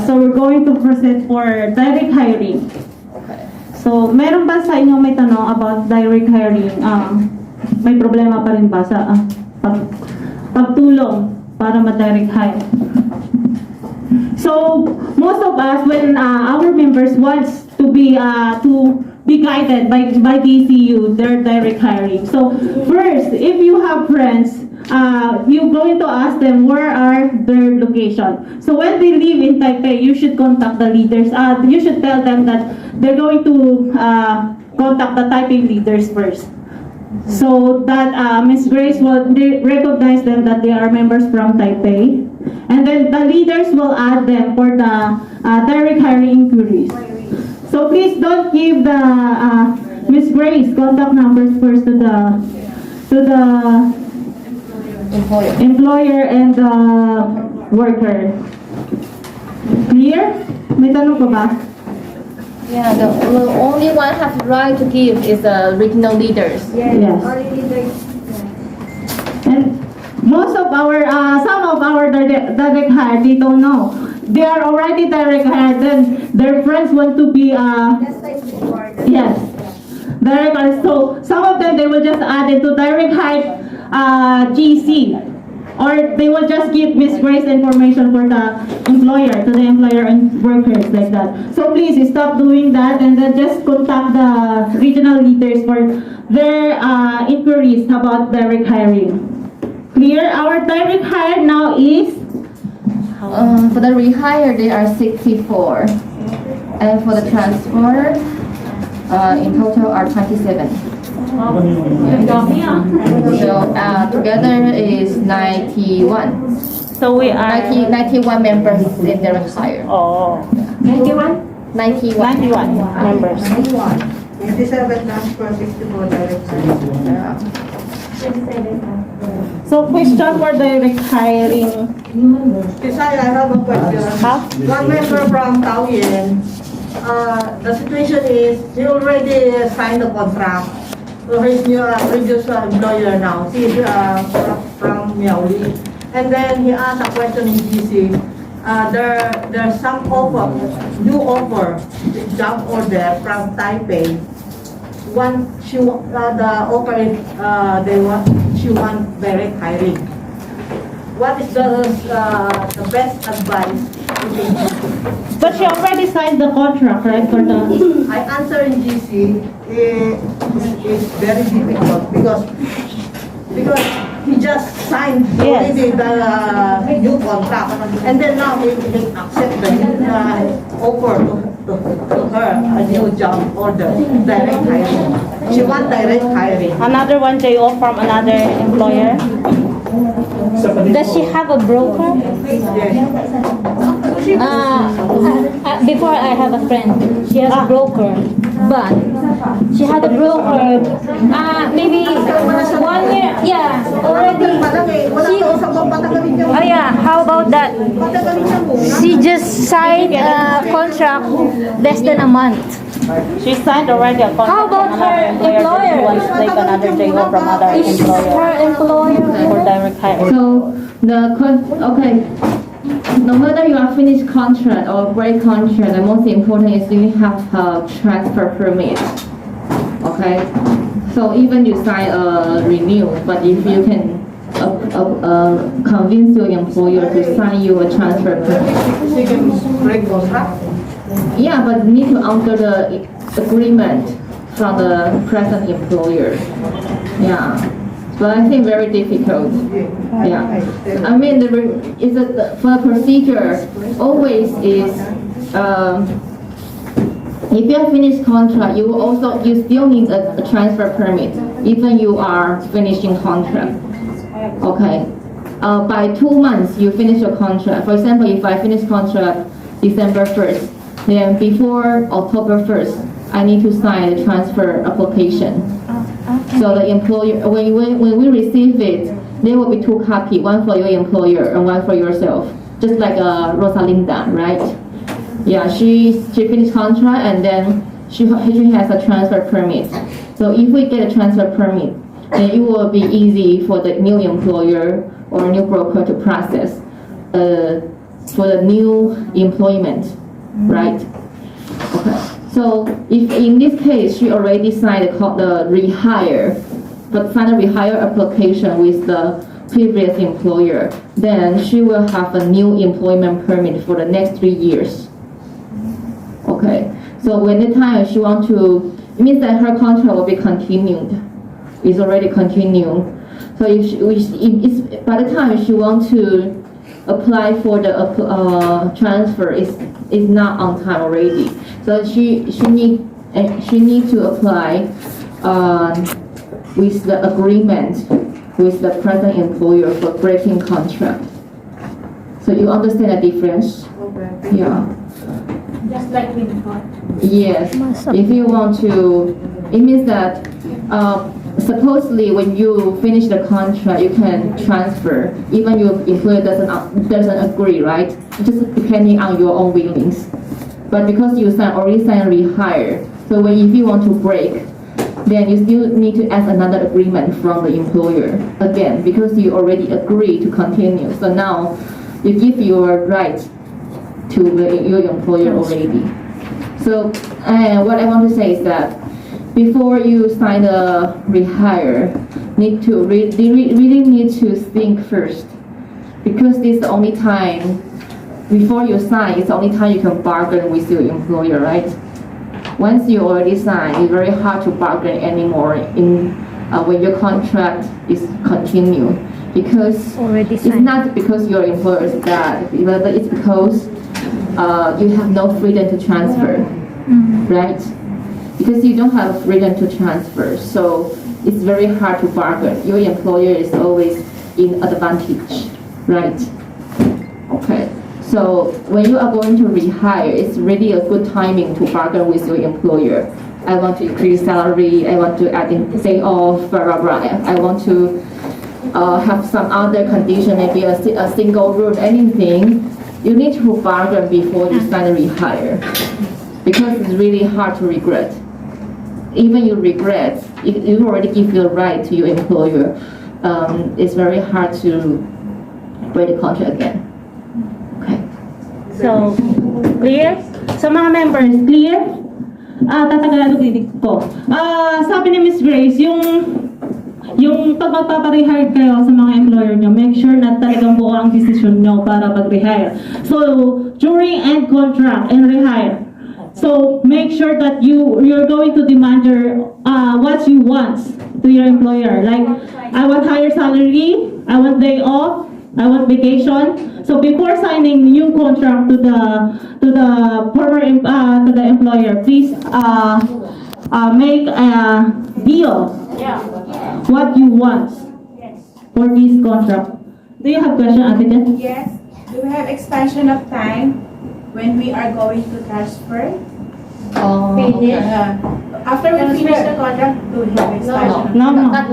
So we're going to proceed for direct hiring. Okay. So, meron ba sa inyo may tanong about direct hiring? May problema pa rin ba sa pagtulong para ma-direct hire? So, most of us, when our members wants to be guided by DCU, their direct hiring. So, first, if you have friends, you're going to ask them where are their location. So when they live in Taipei, you should contact the leaders. You should tell them that they're going to contact the Taipei leaders first. So that Ms. Grace will recognize them that they are members from Taipei. And then the leaders will add them for the direct hiring inquiries. So please don't give the Ms. Grace contact numbers first to the employer and the worker. Clear? May tanong pa ba? Yeah, the only one has right to give is the regional leaders. Yes. And most of our, some of our direct hire, they don't know. They are already direct hire, then their friends want to be, yes, direct hire. So some of them, they will just add it to direct hire GC, or they will just give Ms. Grace information for the employer, to the employer and workers, like that. So please stop doing that, and then just contact the regional leaders for their inquiries about direct hiring. Clear? Our direct hire now is? For the rehire, they are 64. And for the transfer, in total are 27. So together is 91. So we are 91 members in direct hire. Oh, 91? 91 members. 27 transfer, 64 direct hire. So question for direct hiring. Kisai, I have a question. Huh? One member from Taoyuan, the situation is he already signed a contract to his new previous employer now. He is from Miaoli. And then he asked a question in GC. There's some offer, new offer, job order from Taipei. The offer is she want direct hiring. What is the best advice? But she already signed the contract, right? For the I answer in GC is very difficult because he just signed already the new contract, and then now he accept the offer to her a new job order, direct hiring. She want direct hiring. another one JO from another employer. Does she have a broker? Yes. Before I have a friend, she has a broker, but she had a broker, maybe 1 year, yeah, already. Oh yeah, how about that? She just signed a contract less than a month. She signed already a contract. How about from another her employer that she employer? wants to take another JO from other Is employer her employer? for direct hire. So okay, no matter you are finished contract or break contract, the most important is you have a transfer permit. Okay, so even you sign a renew, but if you can convince your employer to sign you a transfer permit. She can break contract. Yeah, but need to enter the agreement from the present employer. Yeah, but I think very difficult. Yeah, I mean for procedure always is if you have finished contract, you still need a transfer permit even you are finishing contract. Okay, by 2 months you finish your contract. For example, if I finish contract December 1st, then before October 1st, I need to sign the transfer application. So the employer, when we receive it, there will be 2 copies, one for your employer and one for yourself. Just like Rosalinda, right? Yeah, she finished contract and then she has a transfer permit. So if we get a transfer permit, then it will be easy for the new employer or new broker to process for the new employment, right? Okay. So if in this case she already signed the rehire, but final rehire application with the previous employer, then she will have a new employment permit for the next 3 years. Okay. So when the time she want to, it means that her contract will be continued. It's already continued. So if by the time she want to apply for the transfer, is not on time already. So she need to apply with the agreement with the present employer for breaking contract. So you understand the difference? Okay. Yeah. Just like with Yes, if you want to, it means that supposedly when you finish the contract, you can transfer, even your employer doesn't agree, right? Just depending on your own willings. But because you already signed rehire, so if you want to break, then you still need to ask another agreement from the employer again, because you already agree to continue. So now you give your right to your employer already. So what I want to say is that before you sign a rehire, really need to think first, because this is the only time before you sign. It's the only time you can bargain with your employer, right? Once you already sign, it's very hard to bargain anymore when your contract is continued, because Already it's signed. not because your employer is bad, but it's because you have no freedom to transfer, right? Because you don't have freedom to transfer, so it's very hard to bargain. Your employer is always in advantage, right? Okay. So when you are going to rehire, it's really a good timing to bargain with your employer. I want to increase salary. I want to add in day off, blah blah blah. I want to have some other condition, maybe a single room, anything. You need to bargain before you sign a rehire, because it's really hard to regret. Even you regret, if you already give your right to your employer, it's very hard to break the contract again. Okay. So, clear? Sa mga members, clear? Tatagalagulinig ko. Sabi ni Miss Grace, yung pag magpaparehire kayo sa mga employer nyo, make sure na talagang buo ang decision nyo para pag-rehire. So, during end contract and rehire, so make sure that you're going to demand what you want to your employer. Like, I want higher salary, I want day off, I want vacation. So before signing new contract to the employer, please make a deal. What you want for this contract. Do you have question, Ate Jen? Yes. Do we have expansion of time when we are going to transfer? Okay. After we finish the contract, do we have expansion? No. Not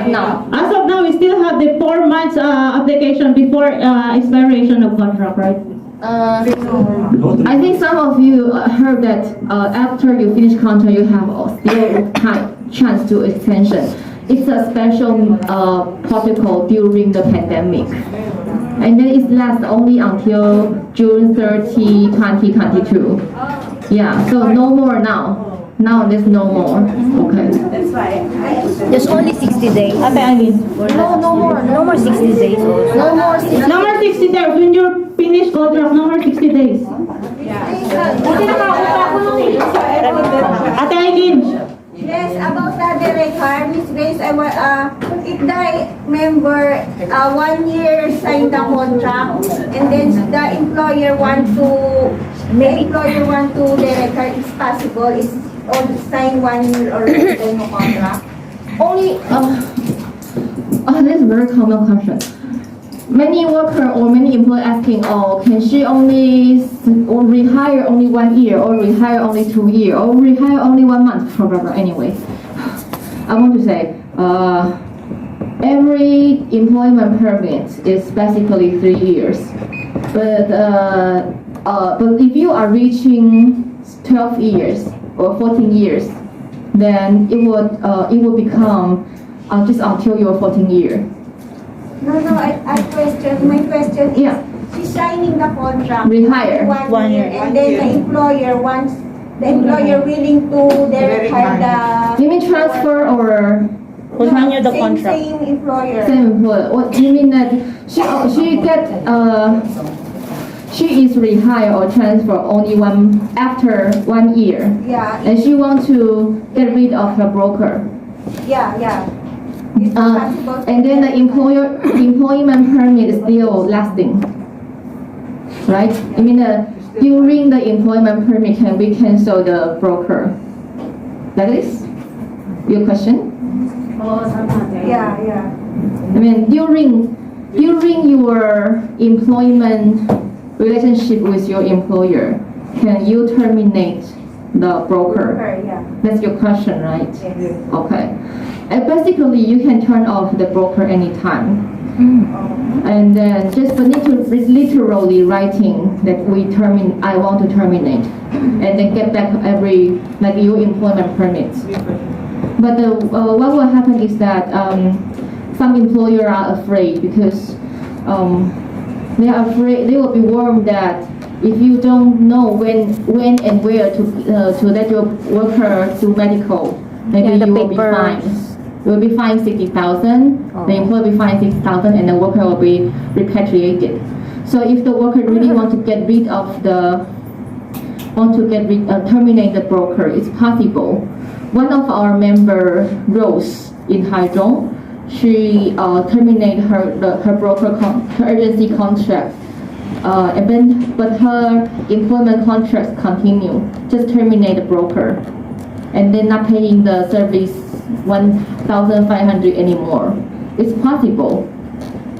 now. As of now, we still have the 4 months application before expiration of contract, right? I think some of you heard that after you finish contract, you have still chance to extension. It's a special protocol during the pandemic. And then it lasts only until June 30, 2022. Yeah, so no more now. Now there's no more. Okay. That's why There's only 60 days. Ate Eileen. No more 60 days. No more. No more 60 days. When you finish contract, no more 60 days. Ate Eileen. Yes, about the requirements, Grace, if the member 1 year sign the contract, and then the employer want to the record, it's possible, is only sign 1 year or less than the contract. Only, that's a very common question. Many worker or many employee asking, can she only rehire only 1 year, or rehire only 2 years, or rehire only 1 month, blah, blah, blah. Anyway, I want to say, every employment permit is basically 3 years. But if you are reaching 12 years or 14 years, then it would become just until your 14 year. No, my question is, Yeah. she's signing the contract. Rehire. 1 year. And then the employer wants, the employer willing to verify the. You mean transfer or Continue the Same- contract. Same employer. same employer? What do you mean that she is rehired or transfer only after 1 year, Yeah, and she want to get rid of her broker? yeah. It's possible. And then the employment permit is still lasting, right? I mean, during the employment permit, can we cancel the broker? That is your question? Yeah. I mean, during your employment relationship with your employer, can you terminate the broker? Yeah. That's your question, right? Okay. And basically, you can turn off the broker anytime. And then just need to literally writing that I want to terminate, and then get back like your employment permits. But what will happen is that some employers are afraid because they are afraid, they will be warned that if you don't know when and where to let your worker do medical, maybe Yeah, the you will be papers. fined. You will be fined 60,000. The employer will be fined 60,000, and the worker will be repatriated. So if the worker really want to get rid of terminate the broker, it's possible. One of our member, Rose in Haidong, she terminated her broker her agency contract, but her employment contracts continue. Just terminate the broker, and then not paying the service 1,500 anymore. It's possible.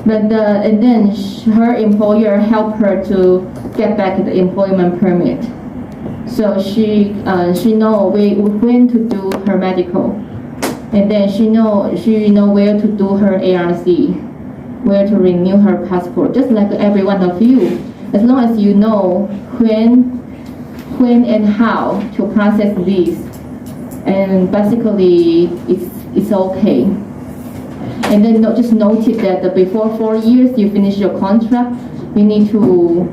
But and then her employer helped her to get back the employment permit. So she know when to do her medical, and then she know where to do her ARC, where to renew her passport. Just like every one of you, as long as you know when and how to process these, and basically it's okay. And then just notice that before 4 years you finish your contract, you need to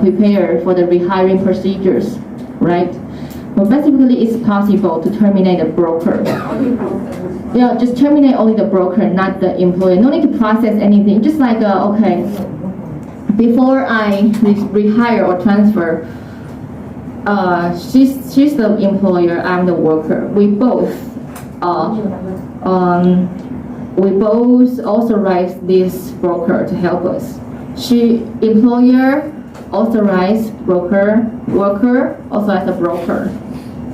prepare for the rehiring procedures, right? But basically it's possible to terminate a broker. Yeah, just terminate only the broker, not the employer. No need to process anything. Just like, okay, before I rehire or transfer, she's the employer, I'm the worker. We both authorize this broker to help us. Employer authorized broker, worker authorized a broker.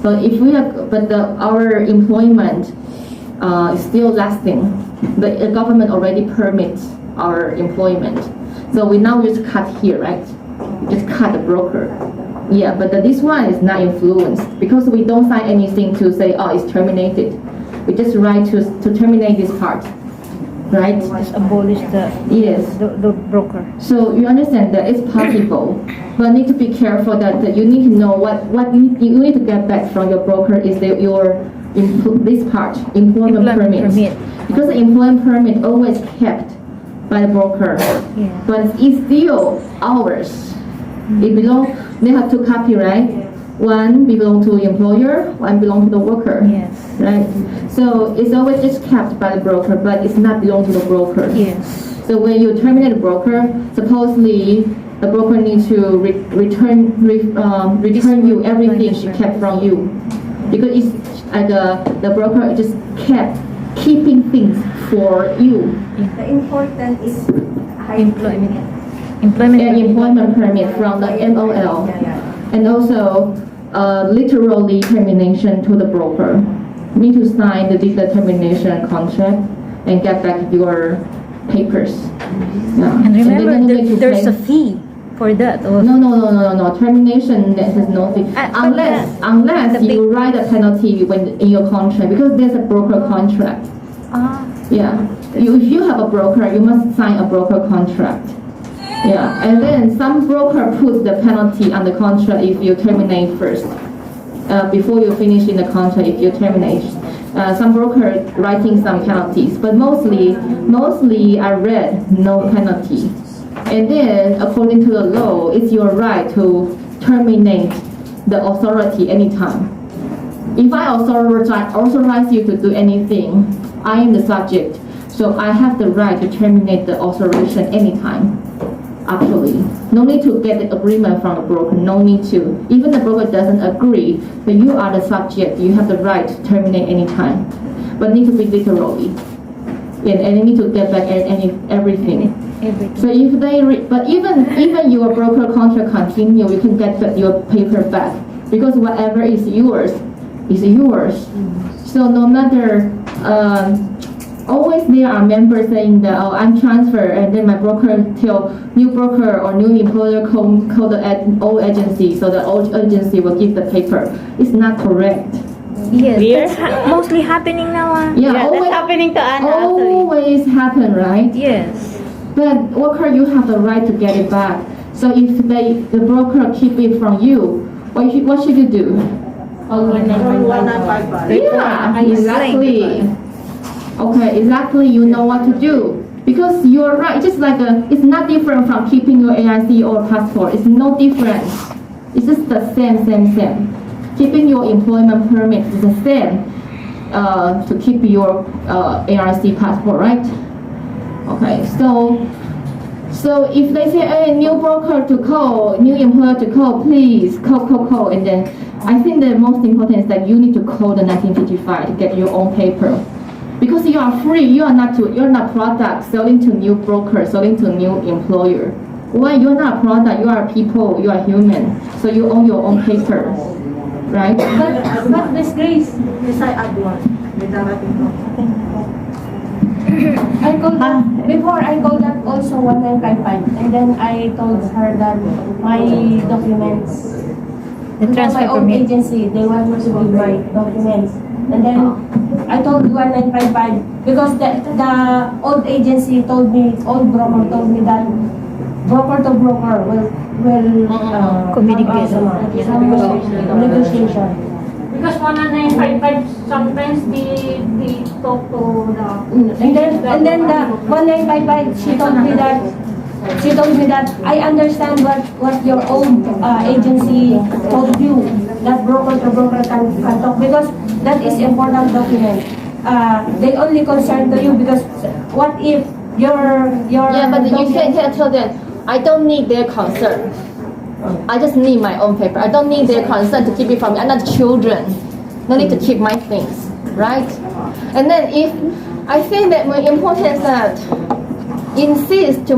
So if we have, our employment is still lasting. The government already permits our employment. So we now just cut here, right? Just cut the broker. Yeah, but this one is not influenced because we don't sign anything to say, oh, it's terminated. We just write to terminate this part, right? Just abolish Yes. the broker. So you understand that it's possible, but need to be careful that you need to know what you need to get back from your broker is this part, employment permit. Because the employment permit always kept by the broker, Yeah. but it's still ours. They have two copyright. One belong to employer, one belong to the worker. Yes. Right? So it's always just kept by the broker, but it's not belong to the broker. Yes. So when you terminate a broker, supposedly the broker needs to return you everything she kept from you, because it's like the broker just kept keeping things for you. The important is Employment And employment permit from the MOL, and also literally termination to the broker. Need to sign the termination contract and get back your papers. Yeah. And remember, then you need to there's pay- a fee for that. Or No. Termination has no fee. Unless The you write a penalty in your contract, because there's a broker contract. Yeah. If you have a broker, you must sign a broker contract. Yeah. And then some broker puts the penalty on the contract if you terminate first. Before you finish in the contract, if you terminate. Some broker writing some penalties, but mostly I read no penalty. And then, according to the law, it's your right to terminate the authority anytime. If I authorize you to do anything, I am the subject, so I have the right to terminate the authorization anytime. Actually, no need to get the agreement from the broker, no need to. Even the broker doesn't agree, but you are the subject, you have the right to terminate anytime. But need to be literally. And you need to get back everything. So if but even your broker contract continue, you can get your paper back because whatever is yours is yours. So no matter, always there are members saying that, oh, I'm transferred, and then my broker tell new broker or new employer call the old agency, so the old agency will give the paper. It's not correct. Yes, that's mostly happening now. Yeah, Yeah, always, that's happening to Anna actually. always happen, right? Yes. But worker, you have the right to get it back. So if the broker keep it from you, what should you do? 1955. Yeah, exactly. Okay, exactly. You know what to do because you're right. Just like it's not different from keeping your AIC or passport. It's no different. It's just the same. Keeping your employment permit is the same to keep your ARC passport, right? Okay, so if they say, hey, new broker to call, new employer to call, please call, and then I think the most important is that you need to call the 1955 to get your own paper, because you are free. You're not product selling to new broker, selling to new employer. Why? You're not a product. You are people. You are human. So you own your own paper, right? But Miss Grace, Yes, I add one. May darating ko. I called that, before I called that also 1955, and then I told her that my documents, The transfer my own permit. agency, they want me to give my documents. And then I told 1955, because the old agency told me, old broker told me that broker to broker will Communicate. some negotiation. Because 1955, sometimes they talk to the... And then the 1955, she told me that I understand what your own agency told you, that broker to broker can talk, because that is important document. They only concern to you because what if your Yeah, but you can't tell them, I don't need their concern. I just need my own paper. I don't need their consent to keep it from me. I'm not children. No need to keep my things, right? And then I think that more important is that insist to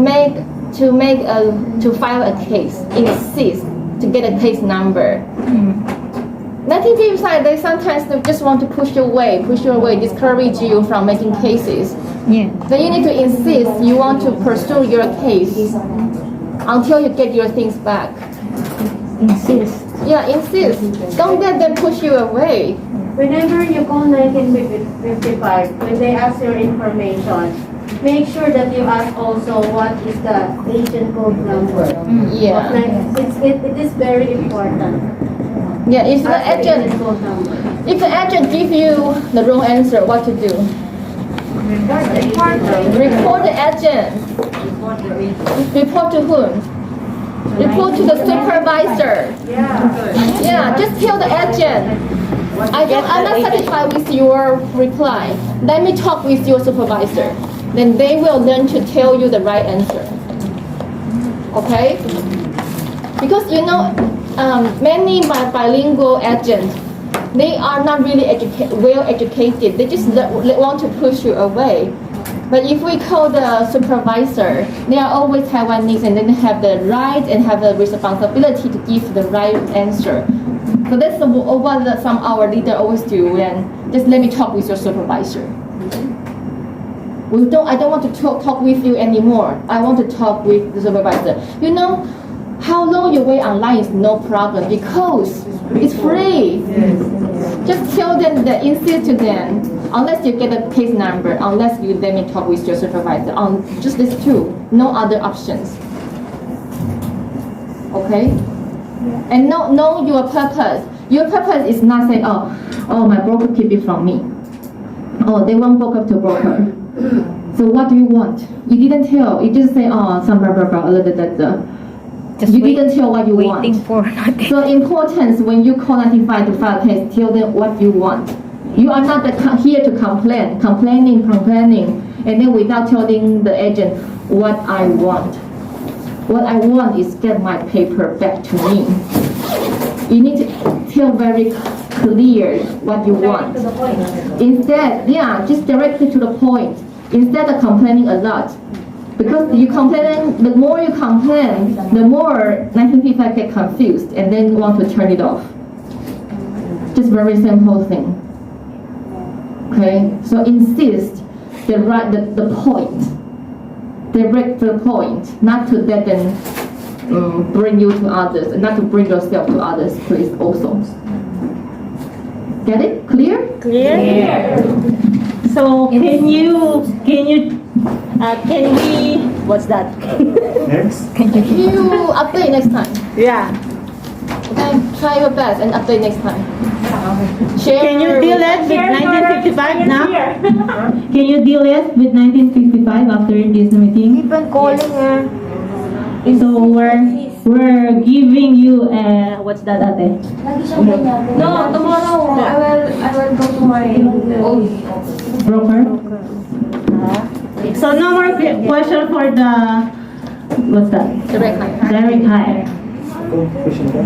file a case, insist to get a case number. 1955, they sometimes just want to push you away, discourage you from making cases. Yeah. Then you need to insist you want to pursue your case until you get your things back. Insist. Yeah, insist. Don't let them push you away. Whenever you call 1955, when they ask your information, make sure that you ask also what is the agent code number. Yeah. It is very important. Yeah, if the Ask agent code number. if the agent give you the wrong answer, what to do? Report the agent. Report to whom? Report to the supervisor. Yeah, just tell the agent. I'm not satisfied with your reply. Let me talk with your supervisor. Then they will learn to tell you the right answer. Okay? Because many bilingual agents, they are not really well educated. They just want to push you away. But if we call the supervisor, they are always Taiwanese and then have the right and have the responsibility to give the right answer. So that's what some our leader always do. And just let me talk with your supervisor. I don't want to talk with you anymore. I want to talk with the supervisor. You know, how long you wait online is no problem because it's free. Just tell them that, insist to them, unless you get a case number, unless you let me talk with your supervisor, just these two, no other options. Okay? And know your purpose. Your purpose is not saying, oh, my broker keep it from me. Oh, they want broker to broker. So what do you want? You didn't tell. You just say, oh, some blah blah blah, blah, blah, blah, blah. Just You didn't tell what you want. waiting for nothing. So importance when you call 95 to file a case, tell them what you want. You are not here to complaining, and then without telling the agent what I want. What I want is get my paper back to me. You need to tell very clear what you want. Instead, just directly to the point. Instead of complaining a lot. Because the more you complain, the more 1955 get confused and then want to turn it off. Just very simple thing. Okay, so insist the point, direct the point, not to let them bring you to others, and not to bring yourself to others, please also. Get it? Clear? Clear? So can we, what's that? Next. You update next time. Yeah. Okay, try your best and update next time. Share. Can you deal it with Share for 1955 now? here. Can you deal it with 1955 after this meeting? Keep on calling her. So we're giving you what's that ate? Lagi siyang ganyan. No, tomorrow I will go to my old Broker? So no more question for the, what's that? Direct hire. Direct hire. Question ka?